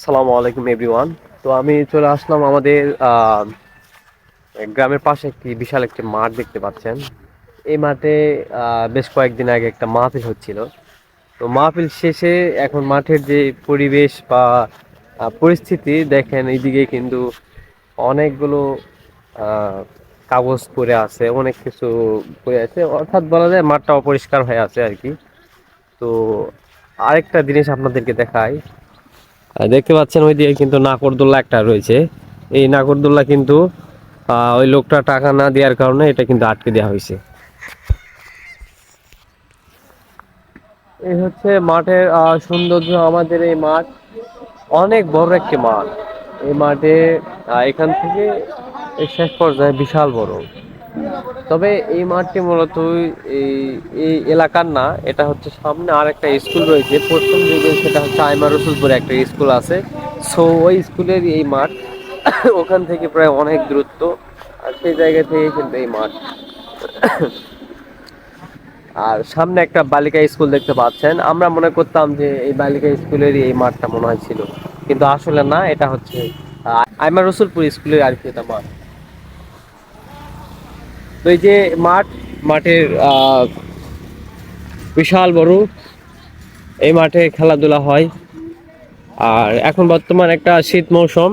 আসসালামু আলাইকুম এভরিওয়ান। তো আমি চলে আসলাম আমাদের গ্রামের পাশে বিশাল একটি মাঠ দেখতে পাচ্ছেন। এই মাঠে বেশ কয়েকদিন আগে একটা মাহফিল হচ্ছিল। তো মাহফিল শেষে এখন মাঠের যে পরিবেশ বা পরিস্থিতি দেখেন, এইদিকে কিন্তু অনেকগুলো আহ, কাগজ পড়ে আছে, অনেক কিছু পড়ে আছে, অর্থাৎ বলা যায় মাঠটা অপরিষ্কার হয়ে আছে আর কি। তো আরেকটা জিনিস আপনাদেরকে দেখাই। দেখতে পাচ্ছেন ওইদিকে কিন্তু নাগরদোল্লা একটা রয়েছে। এই নাগরদোল্লা কিন্তু ওই লোকটা টাকা না দেওয়ার কারণে এটা কিন্তু আটকে দেওয়া হয়েছে। এই হচ্ছে মাঠের সৌন্দর্য। আমাদের এই মাঠ অনেক বড় একটি মাঠ। এই মাঠে এখান থেকে এই শেষ পর্যায়ে বিশাল বড়। তবে এই মাঠটি মূলত এই এই এলাকার না, এটা হচ্ছে সামনে আর একটা স্কুল রয়েছে প্রথম দিকে, সেটা হচ্ছে আইমা রসুলপুরে একটা স্কুল আছে। সো ওই স্কুলের এই মাঠ ওখান থেকে প্রায় অনেক দূরত্ব, আর সেই জায়গা থেকে কিন্তু এই মাঠ। আর সামনে একটা বালিকা স্কুল দেখতে পাচ্ছেন। আমরা মনে করতাম যে এই বালিকা স্কুলেরই এই মাঠটা মনে হয় ছিল, কিন্তু আসলে না, এটা হচ্ছে আইমা রসুলপুর স্কুলের আর কি এটা মাঠ। তো এই যে মাঠ, মাঠের বিশাল বড়, এই মাঠে খেলাধুলা হয়। আর এখন বর্তমান একটা শীত মৌসুম,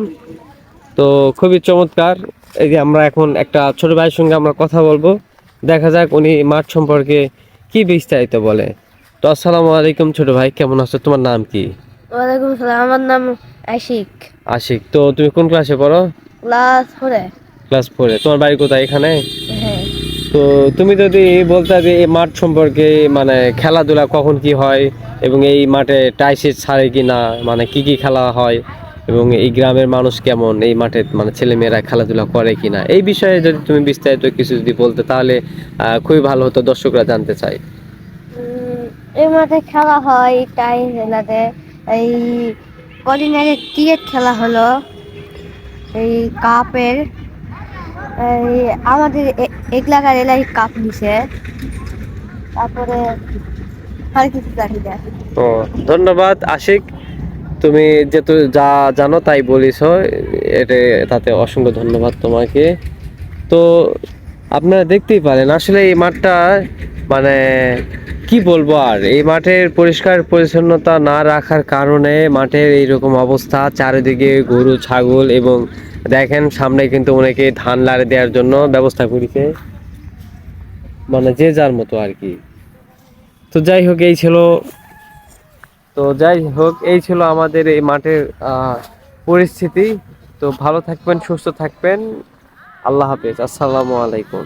তো খুবই চমৎকার। এই যে আমরা এখন একটা ছোট ভাইয়ের সঙ্গে আমরা কথা বলবো, দেখা যাক উনি মাঠ সম্পর্কে কি বিস্তারিত বলে। তো আসসালামু আলাইকুম ছোট ভাই, কেমন আছো? তোমার নাম কি? ওয়ালাইকুম সালাম, আমার নাম আশিক। আশিক। তো তুমি কোন ক্লাসে পড়ো? ক্লাস 4-এ। ক্লাস 4-এ। তোমার বাড়ি কোথায়? এখানে? হ্যাঁ। তো তুমি যদি বলতে যে এই মাঠ সম্পর্কে, মানে খেলাধুলা কখন কি হয়, এবং এই মাঠে টাইসিস ছাড়ে কি না, মানে কি কি খেলা হয়, এবং এই গ্রামের মানুষ কেমন এই মাঠে, মানে ছেলেমেয়েরা খেলাধুলা করে কি না, এই বিষয়ে যদি তুমি বিস্তারিত কিছু যদি বলতে, তাহলে খুবই ভালো হতো, দর্শকরা জানতে চাই। উম, এই মাঠে খেলা হয় তাই হেলাতে। এই কদিন আগে ক্রিকেট খেলা হলো, এই কাপের। এই আমাদের এলাকার কাপ নিছে। তারপরে আর কিছু জানি না। তো ধন্যবাদ আশিক, তুমি যেহেতু যা জানো তাই বলিস, এটা তাতে অসংখ্য ধন্যবাদ তোমাকে। তো আপনারা দেখতেই পারেন আসলে এই মাঠটা, মানে কি বলবো, আর এই মাঠের পরিষ্কার পরিচ্ছন্নতা না রাখার কারণে মাঠের এইরকম অবস্থা। চারিদিকে গরু ছাগল, এবং দেখেন সামনে কিন্তু অনেকে ধান লাড়ে দেওয়ার জন্য ব্যবস্থা করেছে, মানে যে যার মতো আর কি। তো যাই হোক এই ছিল আমাদের এই মাঠের পরিস্থিতি। তো ভালো থাকবেন, সুস্থ থাকবেন। আল্লাহ হাফেজ, আসসালামু আলাইকুম।